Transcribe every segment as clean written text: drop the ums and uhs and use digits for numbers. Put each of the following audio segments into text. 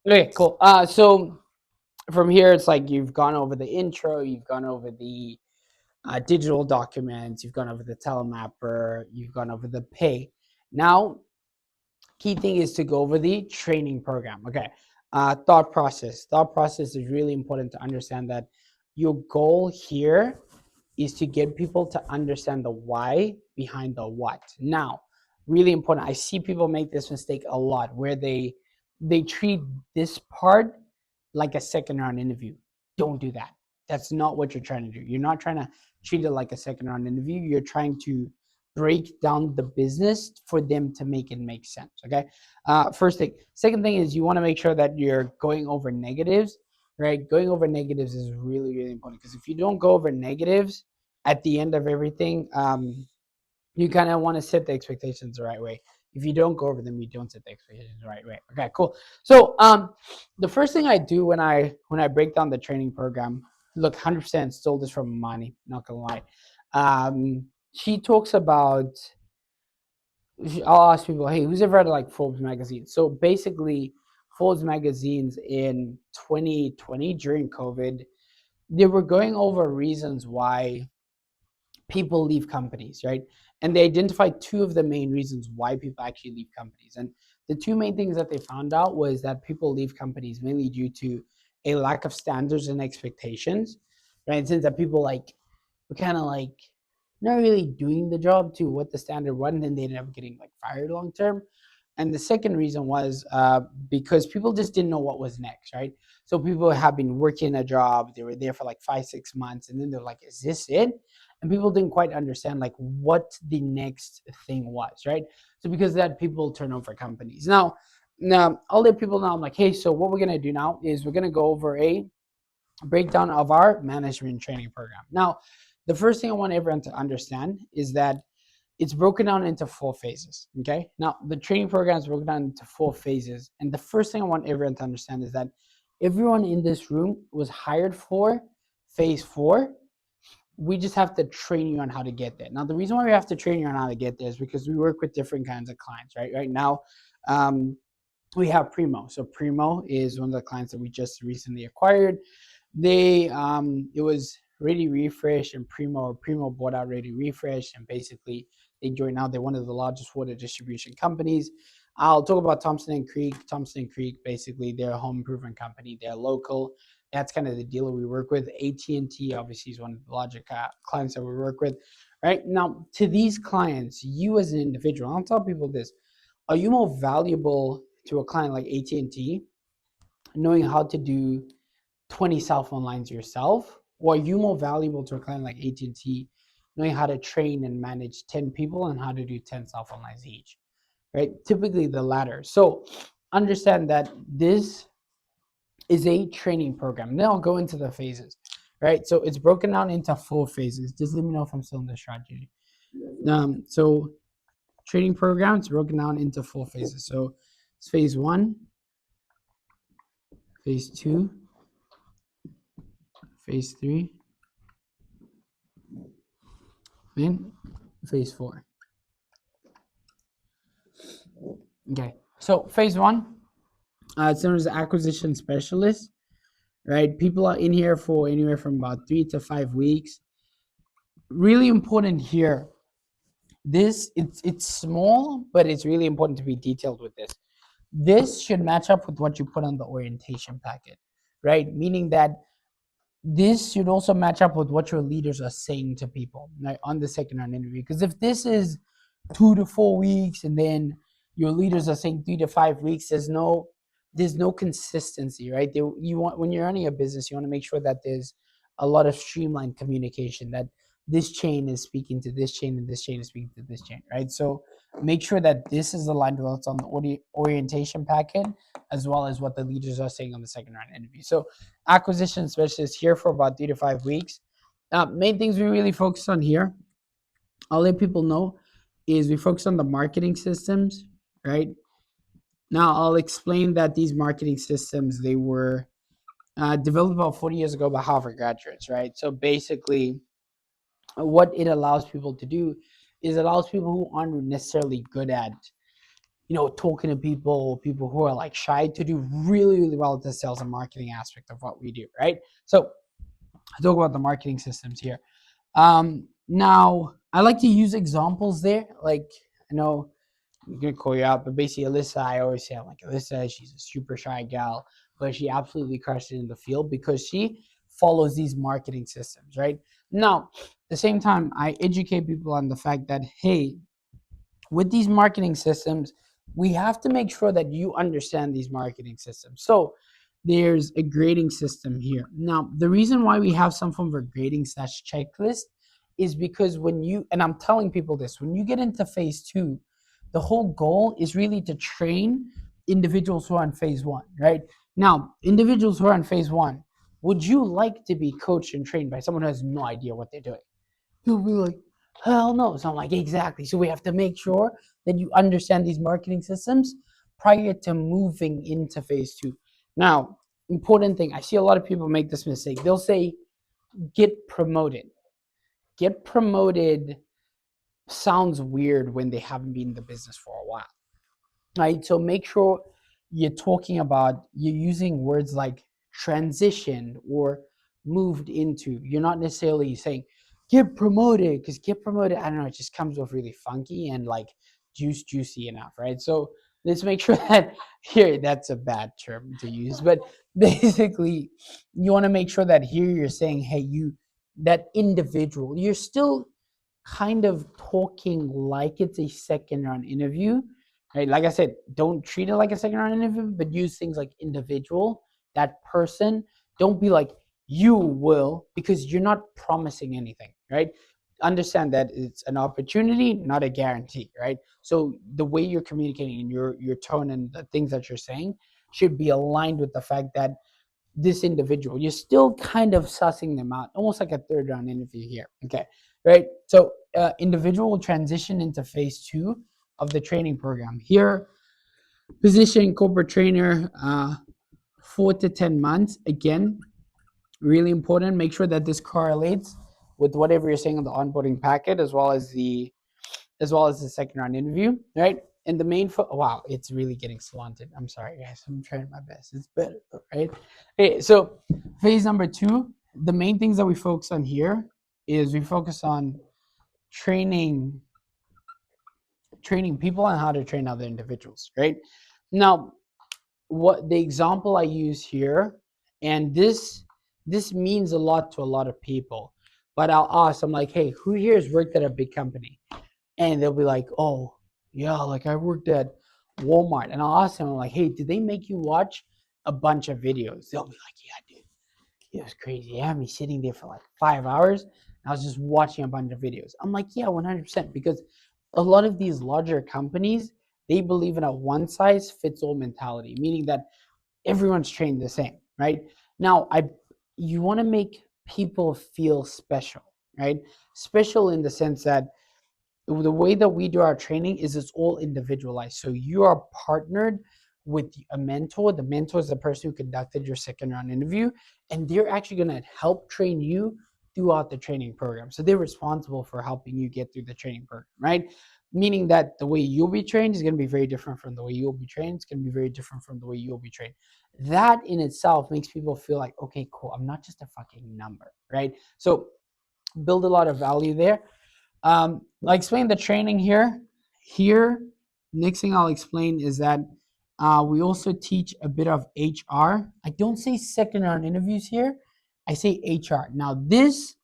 Okay, cool. So from here, it's like you've gone over the intro, you've gone over the digital documents, you've gone over the telemapper, you've gone over the pay. Now, key thing is to go over the training program. Okay. Thought process. Thought process is really important to understand that your goal here is to get people to understand the why behind the what. Now, really important. I see people make this mistake a lot where they treat this part like a second round interview. Don't do that. That's not what you're trying to do. You're not trying to treat it like a second round interview. You're trying to break down the business for them to make it make sense. Okay. First thing. Second thing is you want to make sure that you're going over negatives, right? Going over negatives is really, really important because if you don't go over negatives at the end of everything, you kind of want to set the expectations the right way. If you don't go over them, you don't set the expectations the right way. Okay, cool. So the first thing I do when I break down the training program, look, 100% stole this from Amani, not gonna lie. She talks about, I'll ask people, hey, who's ever read like Forbes magazine? So basically, Forbes magazines in 2020 during COVID, they were going over reasons why people leave companies, right? And they identified two of the main reasons why people actually leave companies. And the two main things that they found out was that people leave companies mainly due to a lack of standards and expectations, right? Since that people like were kind of like not really doing the job to what the standard was, and then they ended up getting like fired long term. And the second reason was because people just didn't know what was next, right? So people have been working a job, they were there for like 5 6 months, and then they're like, "Is this it?" And people didn't quite understand like what the next thing was, right? So because of that, people turn over companies. Now I'll let people know. I'm like, hey, so what we're gonna do now is we're gonna go over a breakdown of our management training program. Now, the first thing I want everyone to understand is that it's broken down into 4 phases. Okay. Now, the training program is broken down into 4 phases. And the first thing I want everyone to understand is that everyone in this room was hired for phase 4. We just have to train you on how to get there. Now, the reason why we have to train you on how to get there is because we work with different kinds of clients, right? Right now, um, we have Primo. So Primo is one of the clients that we just recently acquired. It was Ready Refresh and Primo bought out Ready Refresh, and basically they joined now. They're one of the largest water distribution companies. I'll talk about Thompson and Creek. Thompson and Creek, basically, they're a home improvement company. They're local. That's kind of the dealer we work with. AT&T obviously is one of the larger clients that we work with. Right now, to these clients, you as an individual, I'll tell people this: are you more valuable to a client like AT&T, knowing how to do 20 cell phone lines yourself, or are you more valuable to a client like AT&T, knowing how to train and manage 10 people and how to do 10 cell phone lines each, right? Typically the latter. So understand that this is a training program. Then I'll go into the phases, right? So it's broken down into 4 phases. Just let me know if I'm still in the strategy. So training programs broken down into 4 phases. So it's phase 1, phase 2, phase 3, then phase 4. Okay. So phase 1, it's known as acquisition specialist, right? People are in here for anywhere from about 3 to 5 weeks. Really important here. It's small, but it's really important to be detailed with this. This should match up with what you put on the orientation packet, right? Meaning that this should also match up with what your leaders are saying to people, right, on the second round interview. Because if this is 2 to 4 weeks and then your leaders are saying 3 to 5 weeks, there's no consistency, right? You want, when you're running a business, you want to make sure that there's a lot of streamlined communication, that this chain is speaking to this chain and this chain is speaking to this chain, right? So make sure that this is aligned with what's on the orientation packet, as well as what the leaders are saying on the second round interview. So acquisition specialist here for about 3 to 5 weeks. Main things we really focus on here, I'll let people know, is we focus on the marketing systems, right? Now I'll explain that these marketing systems, they were developed about 40 years ago by Harvard graduates, right? So basically, what it allows people to do is it allows people who aren't necessarily good at talking to people who are like shy to do really, really well at the sales and marketing aspect of what we do, right? So I talk about the marketing systems here. Now I like to use examples there. Like, I know I'm gonna call you out, but basically Alyssa, I always say, I'm like, Alyssa, she's a super shy gal, but she absolutely crushed it in the field because she follows these marketing systems, right? Now, at the same time, I educate people on the fact that, hey, with these marketing systems, we have to make sure that you understand these marketing systems. So there's a grading system here. Now, the reason why we have some form of a grading slash checklist is because and I'm telling people this, when you get into phase two, the whole goal is really to train individuals who are in phase one, right? Now, individuals who are in phase one, would you like to be coached and trained by someone who has no idea what they're doing? He'll be like, hell no. So I'm like, exactly. So we have to make sure that you understand these marketing systems prior to moving into phase two. Now, important thing, I see a lot of people make this mistake. They'll say, get promoted. Get promoted sounds weird when they haven't been in the business for a while, right? So make sure you're using words like transitioned or moved into. You're not necessarily saying get promoted, because get promoted, I don't know, it just comes off really funky and like juicy enough, right? So let's make sure that here, that's a bad term to use, but basically you want to make sure that here you're saying, hey, that individual, you're still kind of talking like it's a second round interview, right? Like I said, don't treat it like a second round interview, but use things like individual, that person. Don't be like, you will, because you're not promising anything, right? Understand that it's an opportunity, not a guarantee, right? So the way you're communicating and your tone and the things that you're saying should be aligned with the fact that this individual, you're still kind of sussing them out, almost like a third round interview here. Okay, right? So individual will transition into phase two of the training program. Here, position corporate trainer, 4 to 10 months. Again, really important. Make sure that this correlates with whatever you're saying on the onboarding packet, as well as the second round interview, right? And the wow, it's really getting slanted. I'm sorry, guys. I'm trying my best. It's better, right? Okay, so phase number two, the main things that we focus on here is we focus on training people on how to train other individuals, right? Now, what the example I use here, and this means a lot to a lot of people, but I'll ask, I'm like, hey, who here has worked at a big company? And they'll be like, oh, yeah, like I worked at Walmart. And I'll ask them, I'm like, hey, did they make you watch a bunch of videos? They'll be like, yeah, dude, it was crazy. They had me sitting there for like 5 hours. And I was just watching a bunch of videos. I'm like, yeah, 100%. Because a lot of these larger companies, they believe in a one size fits all mentality, meaning that everyone's trained the same, right? Now, you want to make people feel special, right? Special in the sense that the way that we do our training is it's all individualized. So you are partnered with a mentor. The mentor is the person who conducted your second round interview, and they're actually going to help train you throughout the training program. So they're responsible for helping you get through the training program, right? Meaning that the way you'll be trained is going to be very different from the way you'll be trained. It's going to be very different from the way you'll be trained. That in itself makes people feel like, okay, cool, I'm not just a fucking number, right? So build a lot of value there. I'll explain the training here. Here, next thing I'll explain is that we also teach a bit of HR. I don't say second round interviews here. I say HR. Now, this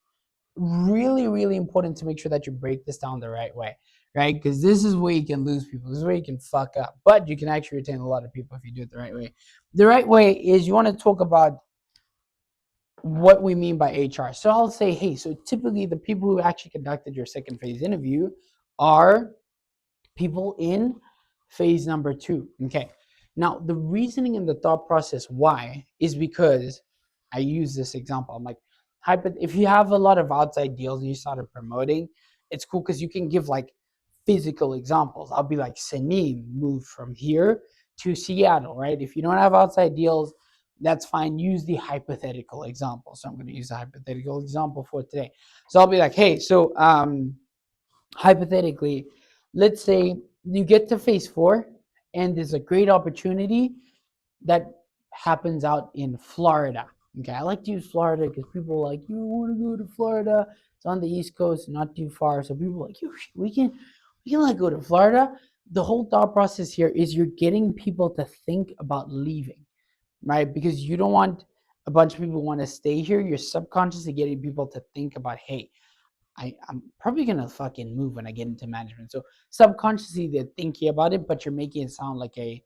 really, really important to make sure that you break this down the right way, right? Because this is where you can lose people. This is where you can fuck up, but you can actually retain a lot of people if you do it the right way. The right way is you want to talk about what we mean by HR. So I'll say, hey, so typically the people who actually conducted your second phase interview are people in phase number two. Okay. Now, the reasoning and the thought process why is because I use this example. I'm like, if you have a lot of outside deals and you started promoting, it's cool because you can give like physical examples. I'll be like, Sanim moved from here to Seattle, right? If you don't have outside deals, that's fine. Use the hypothetical example. So I'm going to use a hypothetical example for today. So I'll be like, hey, so hypothetically, let's say you get to phase four And there's a great opportunity that happens out in Florida. Okay, I like to use Florida because people are like, you want to go to Florida? It's on the East Coast, not too far. So people are like, we can like go to Florida. The whole thought process here is you're getting people to think about leaving, right? Because you don't want a bunch of people want to stay here. You're subconsciously getting people to think about, hey, I'm probably gonna fucking move when I get into management. So subconsciously they're thinking about it, but you're making it sound like a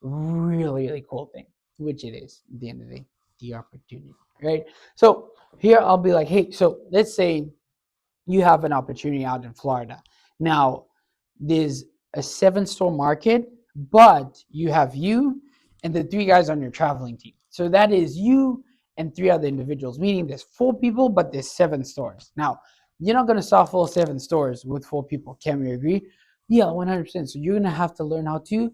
really, really cool thing, which it is at the end of the day, the opportunity, right? So here I'll be like, hey, so let's say you have an opportunity out in Florida. Now, there's a 7-store market, but you have you and the 3 guys on your traveling team. So that is you and 3 other individuals, meaning there's 4 people, but there's 7 stores. Now, you're not going to start full 7 stores with 4 people. Can we agree? Yeah, 100%. So you're going to have to learn how to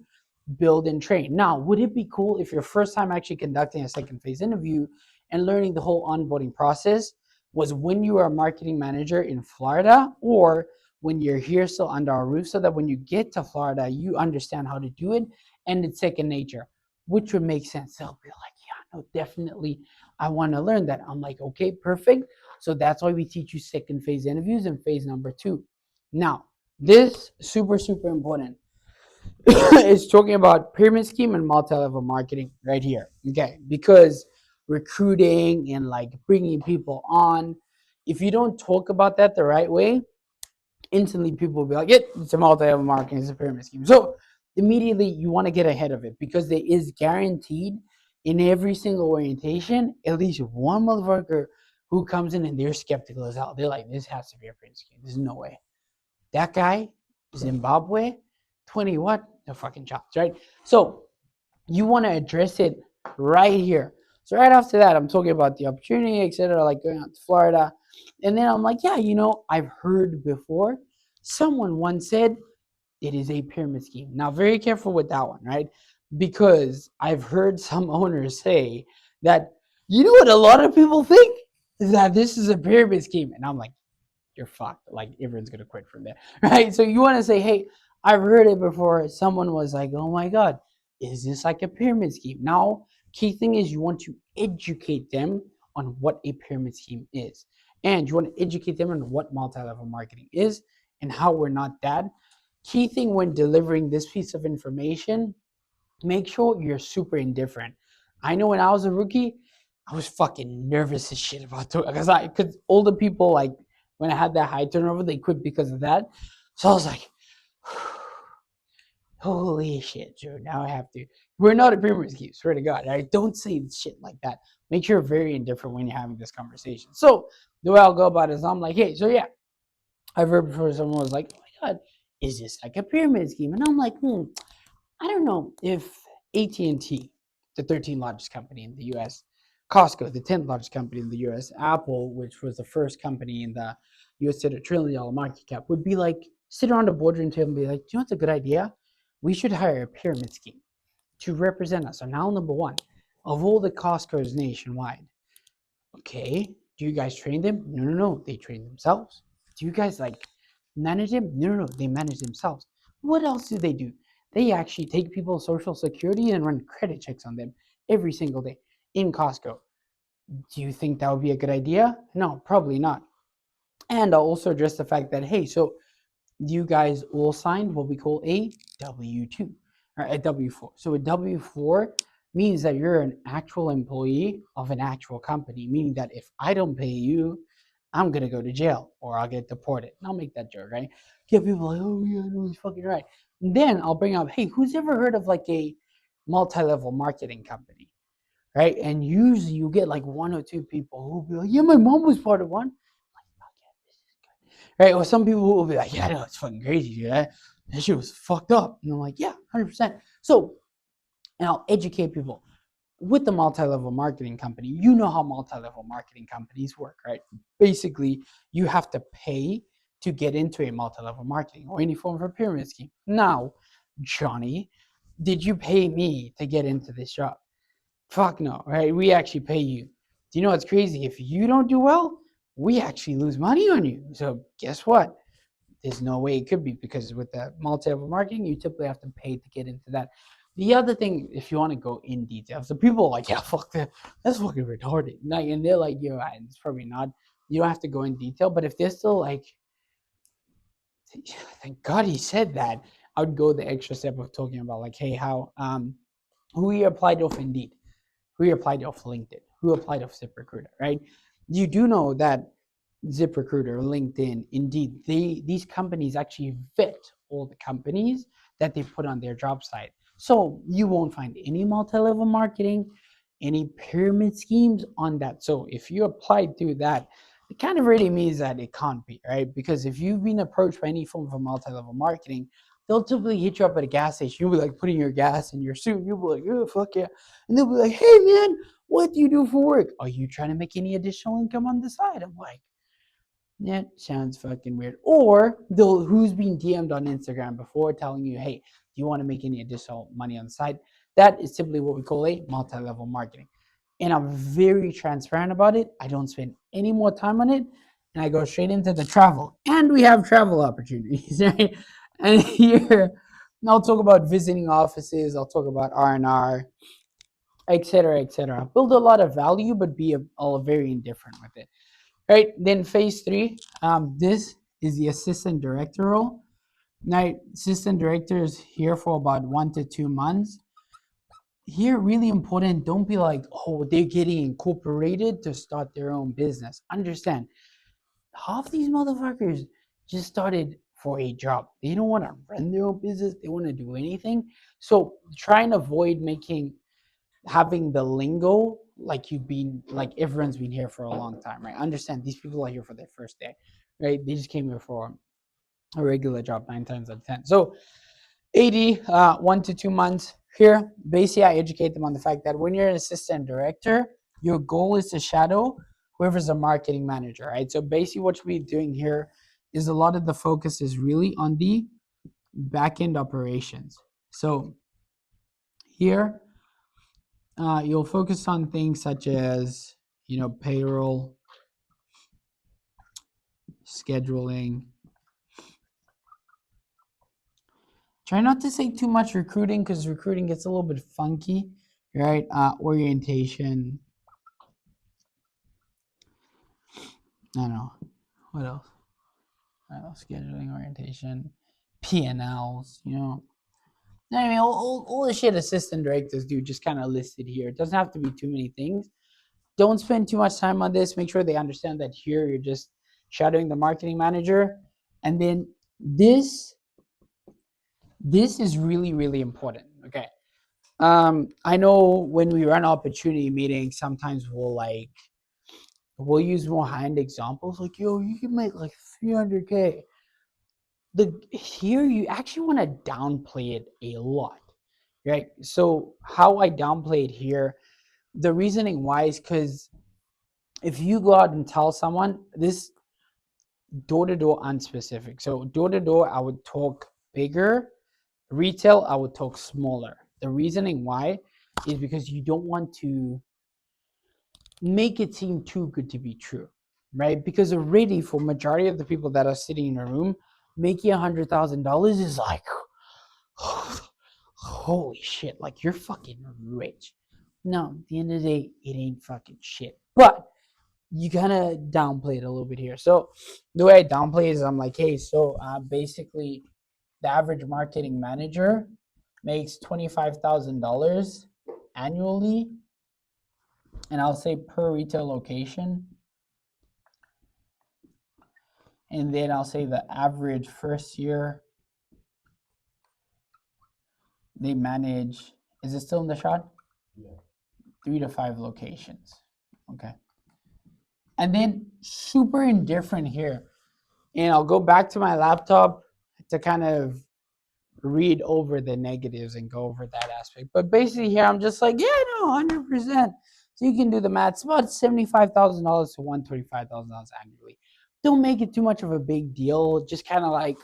build and train. Now, would it be cool if your first time actually conducting a second phase interview and learning the whole onboarding process was when you were a marketing manager in Florida, or when you're here still under our roof, so that when you get to Florida, you understand how to do it and it's second nature, which would make sense. They'll be like, yeah, no, definitely. I want to learn that. I'm like, okay, perfect. So that's why we teach you second phase interviews and phase number 2. Now, this super, super important is talking about pyramid scheme and multi-level marketing right here. Okay, because recruiting and like bringing people on, if you don't talk about that the right way, instantly people will be like, yeah, it's a multi-level marketing, it's a pyramid scheme. So immediately you want to get ahead of it, because there is guaranteed in every single orientation at least one motherfucker who comes in and they're skeptical as hell. They're like, this has to be a pyramid scheme. There's no way. That guy, Zimbabwe, 20 what? No fucking chance, right? So you want to address it right here. So right after that, I'm talking about the opportunity, etc., like going out to Florida. And then I'm like, yeah, I've heard before. Someone once said it is a pyramid scheme. Now, very careful with that one, right? Because I've heard some owners say that, what a lot of people think is that this is a pyramid scheme. And I'm like, you're fucked. Like everyone's gonna quit from there, right? So you want to say, hey, I've heard it before. Someone was like, oh my god, is this like a pyramid scheme? Now, key thing is you want to educate them on what a pyramid scheme is, and you want to educate them on what multi-level marketing is and how we're not that. Key thing when delivering this piece of information, make sure you're super indifferent. I know when I was a rookie, I was fucking nervous as shit about it, because older people, like when I had that high turnover, they quit because of that. So I was like, holy shit, dude! Now I have to. We're not a pyramid scheme, swear to God. I don't say shit like that. Make sure you're very indifferent when you're having this conversation. So the way I'll go about it is I'm like, hey, so yeah, I've heard before someone was like, oh my god, is this like a pyramid scheme? And I'm like, I don't know if AT&T, the 13th largest company in the U.S., Costco, the 10th largest company in the U.S., Apple, which was the first company in the U.S. to hit $1 trillion market cap, would be like, sit around a boardroom table and be like, do you know what's a good idea? We should hire a pyramid scheme to represent us. So now, number one, of all the Costco's nationwide, okay, do you guys train them? No, no, no, they train themselves. Do you guys like manage them? No, no, no, they manage themselves. What else do they do? They actually take people's social security and run credit checks on them every single day in Costco. Do you think that would be a good idea? No, probably not. And I'll also address the fact that, hey, so you guys all signed what we call a W-2 or a W-4. So a W-4 means that you're an actual employee of an actual company, meaning that if I don't pay you, I'm going to go to jail or I'll get deported. And I'll make that joke, right? Get people like, oh, yeah, no, he's fucking right. And then I'll bring up, hey, who's ever heard of like a multi-level marketing company, right? And usually you get like 1 or 2 people who'll be like, yeah, my mom was part of one. Right? Or some people will be like, yeah, no, it's fucking crazy, dude. That shit was fucked up. And I'm like, yeah, 100%. So, and I'll educate people with the multi-level marketing company. You know how multi-level marketing companies work, right? Basically, you have to pay to get into a multi-level marketing or any form of a pyramid scheme. Now, Johnny, did you pay me to get into this job? Fuck no, right? We actually pay you. Do you know what's crazy? If you don't do well, we actually lose money on you. So guess what? there's no way it could be, because with the multi-level marketing, you typically have to pay to get into that. The other thing, if you want to go in detail, so people are like, yeah, fuck that, that's fucking retarded. Like, and they're like, yo, it's probably not. You don't have to go in detail, but if they're still like, thank God he said that, I would go the extra step of talking about like, hey, how who you applied off Indeed, who you applied off LinkedIn, who applied off ZipRecruiter, right? You do know that ZipRecruiter, LinkedIn, Indeed, these companies actually vet all the companies that they put on their job site. So you won't find any multi-level marketing, any pyramid schemes on that. So if you applied through that, it kind of really means that it can't be, right? Because if you've been approached by any form of multi-level marketing, they'll typically hit you up at a gas station. You'll be like putting your gas in your suit. You'll be like, oh, fuck yeah. And they'll be like, hey, man, what do you do for work? Are you trying to make any additional income on the side? I'm like, that sounds fucking weird. Or they'll who's been DM'd on Instagram before telling you, hey, do you want to make any additional money on the side? That is typically what we call a multi-level marketing. And I'm very transparent about it. I don't spend any more time on it. And I go straight into the travel. And we have travel opportunities, right? And here, I'll talk about visiting offices. I'll talk about R&R, et cetera, et cetera. Build a lot of value, but be all very indifferent with it. Right, then phase three, this is the assistant director role. Now, assistant director is here for about 1 to 2 months. Here, really important, don't be like, oh, they're getting incorporated to start their own business. Understand, half these motherfuckers just started for a job. They don't want to run their own business. They want to do anything. So try and avoid having the lingo like you've been, like everyone's been here for a long time, right? Understand, these people are here for their first day, right? They just came here for a regular job 9 times out of 10. So 80 1 to 2 months here. Basically, I educate them on the fact that when you're an assistant director, your goal is to shadow whoever's a marketing manager, right? So basically what we're doing here is a lot of the focus is really on the back end operations. So here you'll focus on things such as, payroll, scheduling. Try not to say too much recruiting, because recruiting gets a little bit funky, right? Orientation. I don't know. What else? Scheduling, orientation, P&Ls, I mean, all the shit assistant directors do just kind of listed here. It doesn't have to be too many things. Don't spend too much time on this. Make sure they understand that here you're just shadowing the marketing manager. And then this is really, really important. Okay. I know when we run opportunity meetings, sometimes we'll use more high-end examples like, yo, you can make like 300K. Here you actually want to downplay it a lot, right? So how I downplay it here, the reasoning why is because if you go out and tell someone this, door to door unspecific. So door to door, I would talk bigger. Retail, I would talk smaller. The reasoning why is because you don't want to make it seem too good to be true, right? Because already for majority of the people that are sitting in a room, making $100,000 is like, holy shit, like you're fucking rich. No, at the end of the day, it ain't fucking shit. But you kind of downplay it a little bit here. So the way I downplay is I'm like, hey, so basically the average marketing manager makes $25,000 annually, and I'll say per retail location. And then I'll say the average first year they manage, is it still in the shot? Yeah. 3 to 5 locations. Okay. And then super indifferent here. And I'll go back to my laptop to kind of read over the negatives and go over that aspect. But basically here I'm just like, yeah, no, 100%. So you can do the math. It's about $75,000 to $125,000 annually. Don't make it too much of a big deal. Just kind of like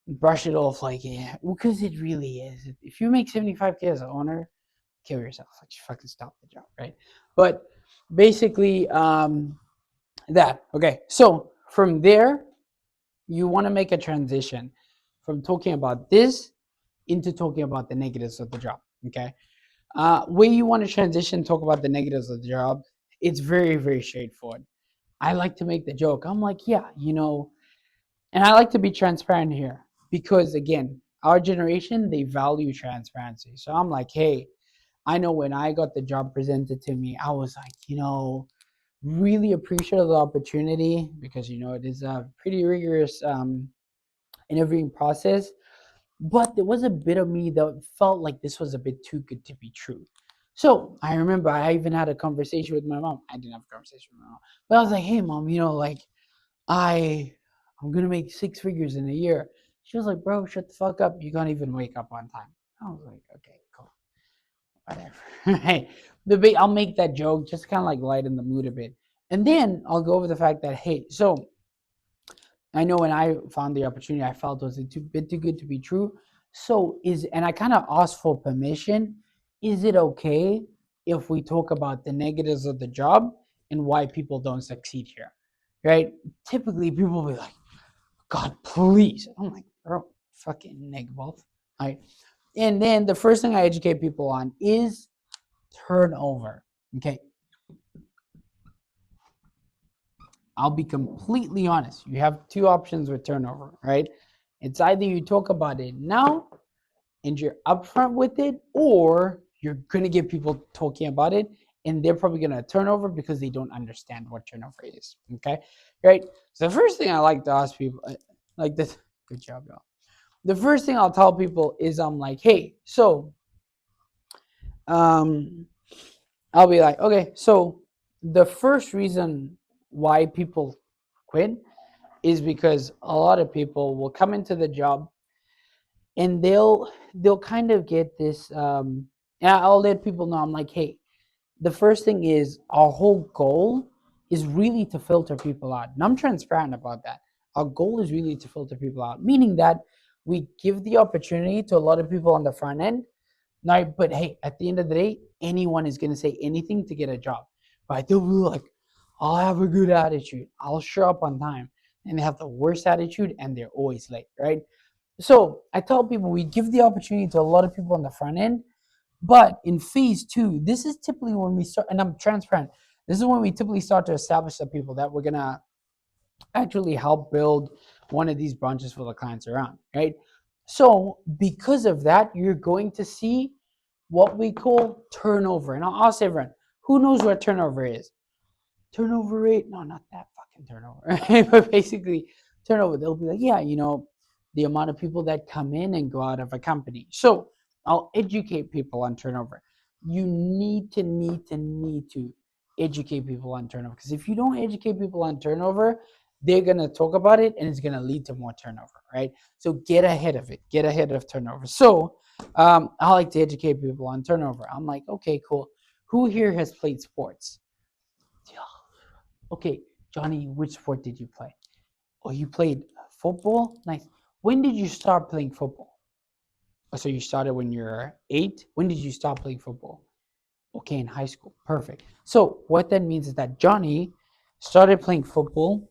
brush it off like, yeah, because it really is. If you make 75K as an owner, kill yourself. Like, you fucking stop the job, right? But basically, that. Okay, so from there, you want to make a transition from talking about this into talking about the negatives of the job. Okay. Where you want to transition, talk about the negatives of the job, it's very, very straightforward. I like to make the joke. I'm like, yeah, and I like to be transparent here because, again, our generation, they value transparency. So I'm like, hey, I know when I got the job presented to me, I was like, really appreciate the opportunity because, it is a pretty rigorous interviewing process. But there was a bit of me that felt like this was a bit too good to be true. So I remember I even had a conversation with my mom. I didn't have a conversation with my mom, but I was like, hey, mom, like, I I'm gonna make six figures in a year. She was like, bro, shut the fuck up. You can't even wake up on time. I was like, okay, cool, whatever. Hey, I'll make that joke, just kind of like lighten the mood a bit, and then I'll go over the fact that, hey, so I know when I found the opportunity, I felt it was a bit too good to be true. So and I kind of asked for permission. Is it okay if we talk about the negatives of the job and why people don't succeed here? Right? Typically, people will be like, God, please. I'm like, bro, fucking neg both. Right? And then the first thing I educate people on is turnover. Okay. I'll be completely honest. You have two options with turnover, right? It's either you talk about it now and you're upfront with it, or you're going to get people talking about it and they're probably going to turn over because they don't understand what turnover is. Okay. Right. So the first thing I like to ask people, like this, good job, y'all. The first thing I'll tell people is I'm like, hey, so um, I'll be like, okay, so the first reason why people quit is because a lot of people will come into the job and they'll kind of get this and I'll let people know, I'm like, hey, the first thing is our whole goal is really to filter people out, and I'm transparent about that. Our goal is really to filter people out, meaning that we give the opportunity to a lot of people on the front end. Now, but hey, at the end of the day, anyone is going to say anything to get a job, right? They'll be like, I'll have a good attitude, I'll show up on time, and they have the worst attitude and they're always late, right? So I tell people we give the opportunity to a lot of people on the front end, but in phase two, this is typically when we start, and I'm transparent, this is when we typically start to establish the people that we're gonna actually help build one of these branches for the clients around, right? So because of that, you're going to see what we call turnover. And I'll ask everyone, who knows what turnover is? Turnover rate? No, not that fucking turnover. Right? But basically, turnover. They'll be like, yeah, the amount of people that come in and go out of a company. So I'll educate people on turnover. You need to educate people on turnover, because if you don't educate people on turnover, they're gonna talk about it and it's gonna lead to more turnover, right? So get ahead of it. Get ahead of turnover. So I like to educate people on turnover. I'm like, okay, cool. Who here has played sports? Okay, Johnny, which sport did you play? Oh, you played football? Nice. When did you start playing football? Oh, so you started when you were 8? When did you stop playing football? Okay, in high school. Perfect. So what that means is that Johnny started playing football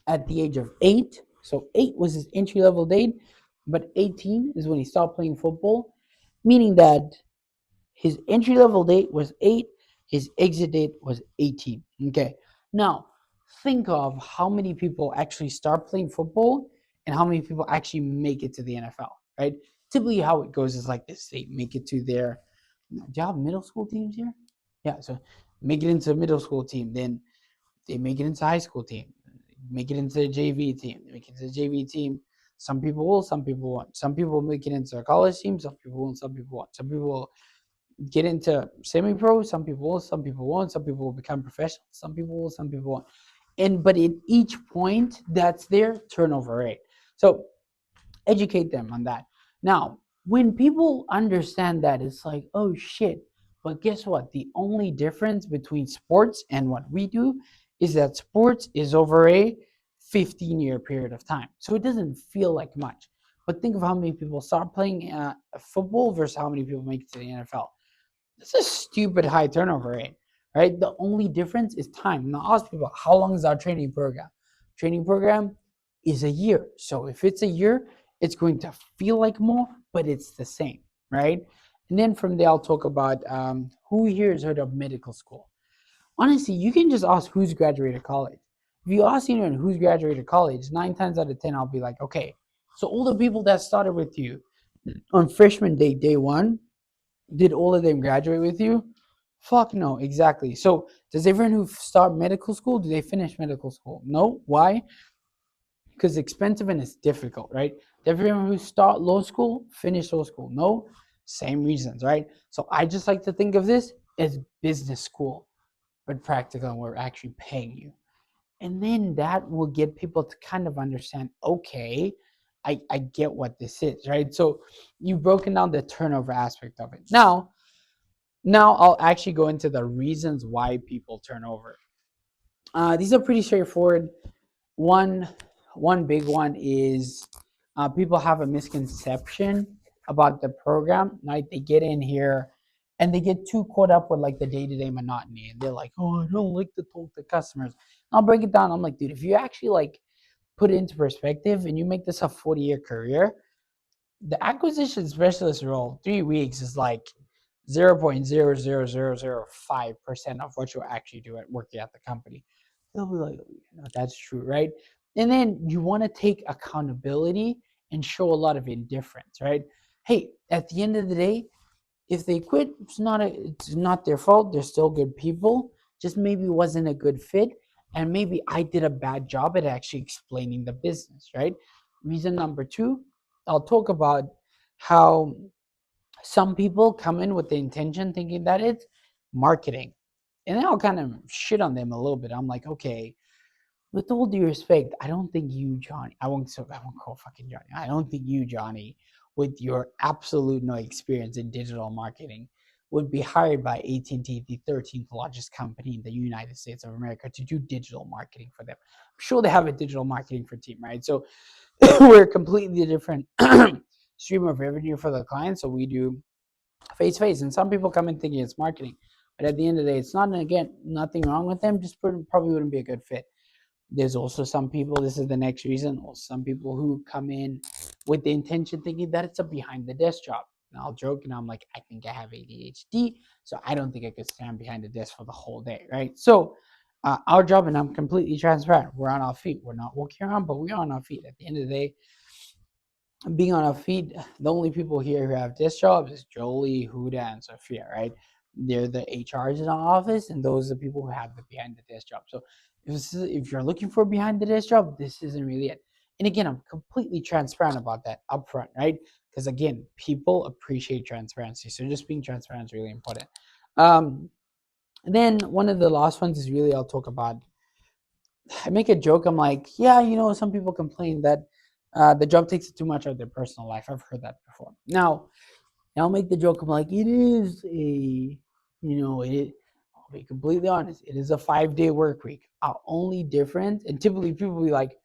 at the age of 8. So 8 was his entry level date, but 18 is when he stopped playing football, meaning that his entry level date was 8, his exit date was 18. Okay. Now, think of how many people actually start playing football and how many people actually make it to the NFL, right? Typically, how it goes is like this: they make it to their, do you have middle school teams here? Yeah, so make it into a middle school team, then they make it into high school team, make it into a JV team, they make it into a JV team. Some people will, some people won't. Some people make it into a college team, some people won't, some people won't. Some people will get into semi-pro. Some people will, some people won't. Some people will become professional. Some people will, some people won't. And but in each point, that's their turnover rate. So educate them on that. Now, when people understand that, it's like, oh shit. But guess what? The only difference between sports and what we do is that sports is over a 15-year period of time. So it doesn't feel like much. But think of how many people start playing football versus how many people make it to the NFL. That's a stupid high turnover rate, right? The only difference is time. Now, ask people, how long is our training program? Training program is a year. So if it's a year, it's going to feel like more, but it's the same, right? And then from there, I'll talk about who here has heard of medical school. Honestly, you can just ask who's graduated college. If you ask anyone who's graduated college, 9 times out of 10, I'll be like, okay, so all the people that started with you on freshman day, day one, did all of them graduate with you? Fuck no, exactly. So does everyone who start medical school, do they finish medical school? No. Why? Because it's expensive and it's difficult, right? Everyone who start law school, finish law school. No, same reasons, right? So I just like to think of this as business school, but practical, and we're actually paying you. And then that will get people to kind of understand, okay, I get what this is, right? So you've broken down the turnover aspect of it. Now I'll actually go into the reasons why people turn over. These are pretty straightforward. One one big one is people have a misconception about the program. Right? They get in here and they get too caught up with like the day-to-day monotony, and they're like, "Oh, I don't like to talk to customers." I'll break it down. I'm like, dude, if you actually like put it into perspective and you make this a 40-year career, the acquisition specialist role, 3 weeks is like 0.00005% of what you actually do at working at the company. They'll be like, that's true, right? And then you want to take accountability and show a lot of indifference, right? Hey, at the end of the day, if they quit, it's not their fault. They're still good people. Just maybe wasn't a good fit, and maybe I did a bad job at actually explaining the business, right? Reason number two, I'll talk about how some people come in with the intention thinking that it's marketing. And then I'll kind of shit on them a little bit. I'm like, okay, with all due respect, I don't think you, Johnny, I won't call fucking Johnny. I don't think you, Johnny, with your absolute no experience in digital marketing, would be hired by AT&T, the 13th largest company in the United States of America, to do digital marketing for them. I'm sure they have a digital marketing for team, right? So we're a completely different stream of revenue for the client. So we do face to face, and some people come in thinking it's marketing, but at the end of the day, it's not. And again, nothing wrong with them, just probably wouldn't be a good fit. There's also some people, this is the next reason, or some people who come in with the intention thinking that it's a behind the desk job. And I'll joke and I'm like, I think I have ADHD, so I don't think I could stand behind the desk for the whole day, right? So our job, and I'm completely transparent, we're on our feet. We're not walking around, but we're on our feet. At the end of the day, being on our feet, the only people here who have desk jobs is Jolie, Huda, and Sophia, right? They're the HRs in our office, and those are the people who have the behind the desk job. So if you're looking for a behind the desk job, this isn't really it. And again, I'm completely transparent about that upfront, right? Because again, people appreciate transparency. So just being transparent is really important. Um, and then one of the last ones is really I'll talk about. I make a joke. I'm like, yeah, some people complain that the job takes too much of their personal life. I've heard that before. Now, I'll make the joke. I'm like, it is I'll be completely honest. It is a 5-day work week. Our only difference, and typically people will be like,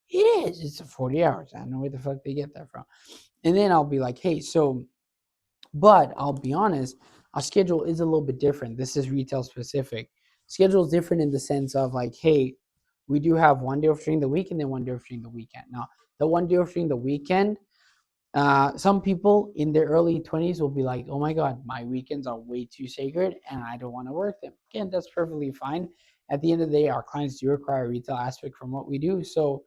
it is. It's a 40 hours. I don't know where the fuck they get that from. And then I'll be like, hey, so but I'll be honest, our schedule is a little bit different. This is retail specific. Schedule is different in the sense of like, hey, we do have one day off during the week and then one day off during the weekend. Now, the one day off during the weekend, some people in their early 20s will be like, oh my God, my weekends are way too sacred and I don't want to work them. Again, that's perfectly fine. At the end of the day, our clients do require a retail aspect from what we do. So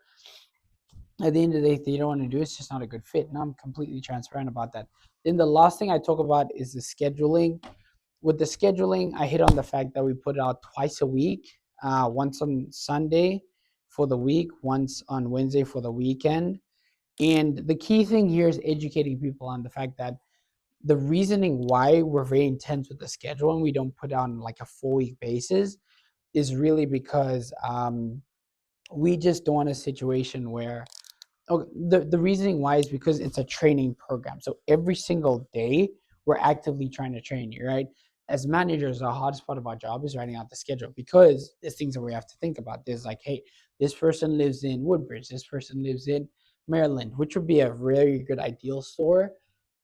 at the end of the day, if they don't want to do it, it's just not a good fit. And I'm completely transparent about that. Then the last thing I talk about is the scheduling. With the scheduling, I hit on the fact that we put it out twice a week, once on Sunday for the week, once on Wednesday for the weekend. And the key thing here is educating people on the fact that the reasoning why we're very intense with the schedule and we don't put on like a 4-week basis is really because we just don't want a situation where the reasoning why is because it's a training program. So every single day we're actively trying to train you, right? As managers, the hardest part of our job is writing out the schedule because there's things that we have to think about. There's like, hey, this person lives in Woodbridge, this person lives in Maryland, which would be a very good ideal store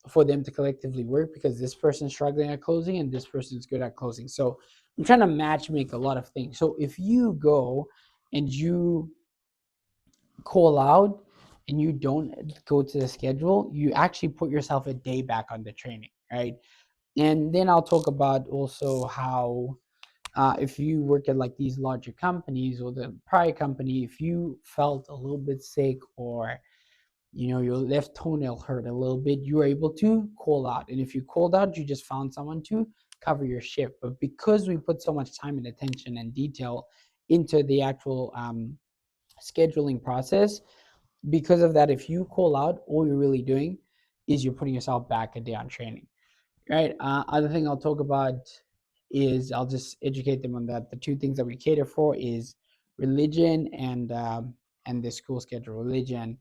for them to collectively work because this person's struggling at closing and this person's good at closing. So I'm trying to match make a lot of things. So if you go and you call out and you don't go to the schedule, you actually put yourself a day back on the training, right? And then I'll talk about also how if you work at like these larger companies or the prior company, if you felt a little bit sick or your left toenail hurt a little bit, you were able to call out. And if you called out, you just found someone to cover your shift. But because we put so much time and attention and detail into the actual scheduling process, because of that, if you call out, all you're really doing is you're putting yourself back a day on training. Right. Other thing I'll talk about is I'll just educate them on that. The two things that we cater for is religion and the school schedule. Religion,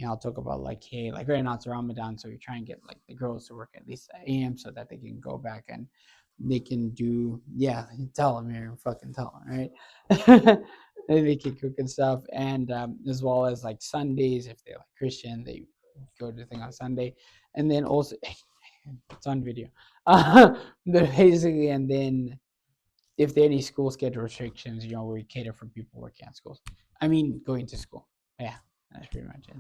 I'll talk about like, hey, like right now it's Ramadan, so we try and get like the girls to work at least at AM so that they can go back and they can do, yeah, tell them here, fucking tell them, right? They can cook and stuff, and as well as like Sundays if they're like Christian, they go to the thing on Sunday, and then also it's on video. But basically, and then if there are any school schedule restrictions, we cater for people working at schools. I mean, going to school. Yeah, that's pretty much it.